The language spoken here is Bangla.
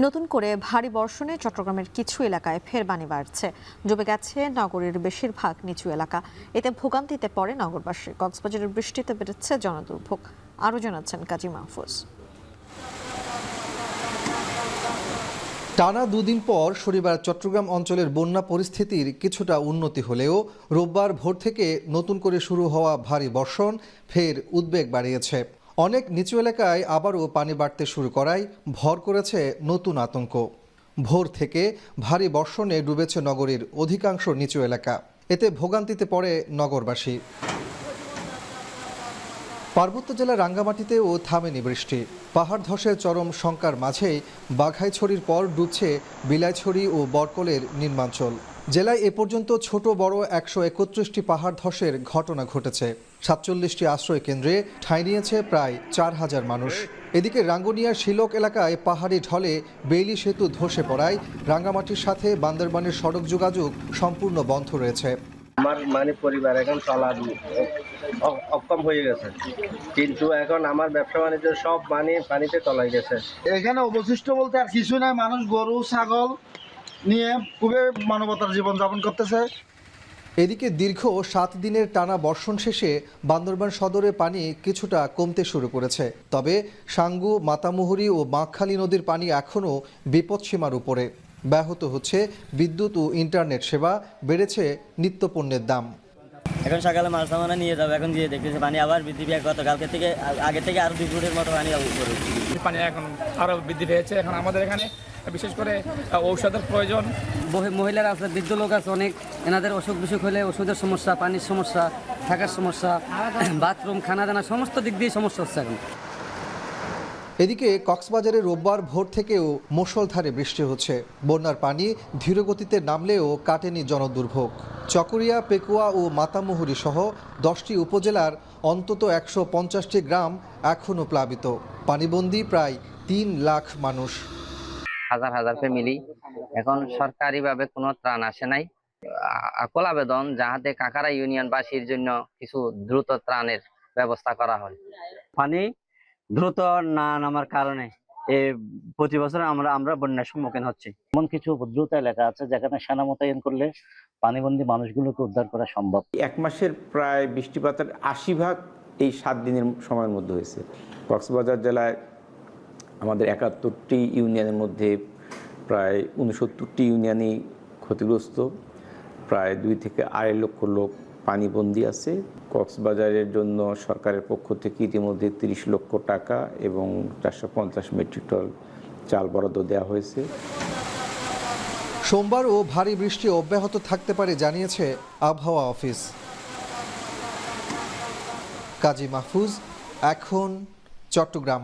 নতুন করে ভারী বর্ষণে চট্টগ্রামের কিছু এলাকায় ফের পানি বাড়ছে। ডুবে গেছে নগরীর বেশিরভাগ নিচু এলাকা। এতে ভোগান্তিতে পড়ে নগরবাসী। কক্সবাজারের বৃষ্টিতে বেড়েছে জনদুর্ভোগ। আরও জানাচ্ছেন কাজী মাহফুজ। টানা দুদিন পর শনিবার চট্টগ্রাম অঞ্চলের বন্যা পরিস্থিতির কিছুটা উন্নতি হলেও রোববার ভোর থেকে নতুন করে শুরু হওয়া ভারী বর্ষণ ফের উদ্বেগ বাড়িয়েছে। অনেক নিচু এলাকায় আবারও পানি বাড়তে শুরু করায় ভর করেছে নতুন আতঙ্ক। ভোর থেকে ভারী বর্ষণে ডুবেছে নগরীর অধিকাংশ নিচু এলাকা। এতে ভোগান্তিতে পড়ে নগরবাসী। পার্বত্য জেলা রাঙ্গামাটিতেও থামেনি বৃষ্টি। পাহাড় ধসের চরম শঙ্কার মাঝেই বাঘাইছড়ির পর ডুবছে বিলাইছড়ি ও বরকলের নির্মাঞ্চল। জেলায় এ পর্যন্ত ছোট বড় 131টি পাহাড় ধসের ঘটনা ঘটেছে। 47টি আশ্রয় কেন্দ্রে ঠাঁই নিয়েছে প্রায় 4000 মানুষ। এদিকে রাঙ্গুনিয়ার শিলক এলাকায় পাহাড়ি ঢলে বেইলি সেতু ধসে পড়ায় রাঙ্গামাটির সাথে বান্দরবানের সড়ক যোগাযোগ সম্পূর্ণ বন্ধ রয়েছে। আমার পরিবার এখন চলার অক্ষম হয়ে গেছে, কিন্তু এখন আমার ব্যবসা বাণিজ্য সব পানিতে তলায় গেছে। এখানে অবশিষ্ট বলতে আর কিছু নাই, মানুষ গরু ছাগল নিয়ে খুবই মানবতার জীবন যাপন করতেছে। এদিকে দীর্ঘ 7 দিনের টানা বর্ষণ শেষে বান্দরবান সদরে পানি কিছুটা কমতে শুরু করেছে। তবে সাঙ্গু, মাতামুহুরী ও বাঁকখালী নদীর পানি এখনও বিপদসীমার উপরে। ব্যাহত হচ্ছে বিদ্যুৎ ও ইন্টারনেট সেবা, বেড়েছে নিত্যপণ্যের দাম। এখন সকালে মাছ ধরা নিয়ে যাবো, এখন গিয়ে দেখতেছি পানি আবার বৃদ্ধি পেয়ে গতকালকে থেকে আগে থেকে আরো 2 ফুটের মতো পানি এখন আরো বৃদ্ধি পেয়েছে। এখন আমাদের এখানে বিশেষ করে ঔষধের প্রয়োজন। মহিলারা আছে, বৃদ্ধ লোক আছে অনেক, এনাদের অসুখ বিসুখ হলে ওষুধের সমস্যা, পানির সমস্যা, থাকার সমস্যা, বাথরুম, খানা দানা সমস্ত দিক দিয়ে সমস্যা হচ্ছে এখন। এদিকে কক্সবাজারে রোববার ভোর থেকেও মুষলধারে বৃষ্টি হচ্ছে। বন্যার পানি ধীরগতিতে নামলেও কাটেনি জনদুর্ভোগ। চকরিয়া, পেকুয়া ও মাতামুহুরী সহ 10টি উপজেলার অন্তত 150টি গ্রাম এখনও প্লাবিত। পানিবন্দী প্রায় 3 লাখ মানুষ। হাজার হাজার ফ্যামিলি। এখন সরকারিভাবে কোনো ত্রাণ আসে নাই। আকুল আবেদন যাহাতে কাকারা ইউনিয়নবাসীর জন্য কিছু দ্রুত ত্রাণের ব্যবস্থা করা হয়। পানি দ্রুত না নামার কারণে প্রতি বছর আমরা বন্যার সম্মুখীন হচ্ছি। এমন কিছু উপদ্রুত এলাকা আছে যেখানে সেনা মোতায়েন করলে পানিবন্দী মানুষগুলোকে উদ্ধার করা সম্ভব। 1 মাসের প্রায় বৃষ্টিপাতের 80% এই 7 দিনের সময়ের মধ্যে হয়েছে। কক্সবাজার জেলায় আমাদের 71টি ইউনিয়নের মধ্যে প্রায় 69টি ইউনিয়নই ক্ষতিগ্রস্ত। প্রায় 2 থেকে 2.5 লক্ষ লোক পানিবন্দী আছে। কক্সবাজারের জন্য সরকারের পক্ষ থেকে ইতিমধ্যে 30 লক্ষ টাকা এবং 450 মেট্রিক টন চাল বরাদ্দ দেওয়া হয়েছে। সোমবারও ভারী বৃষ্টি অব্যাহত থাকতে পারে জানিয়েছে আবহাওয়া অফিস। কাজী মাহফুজ, এখন চট্টগ্রাম।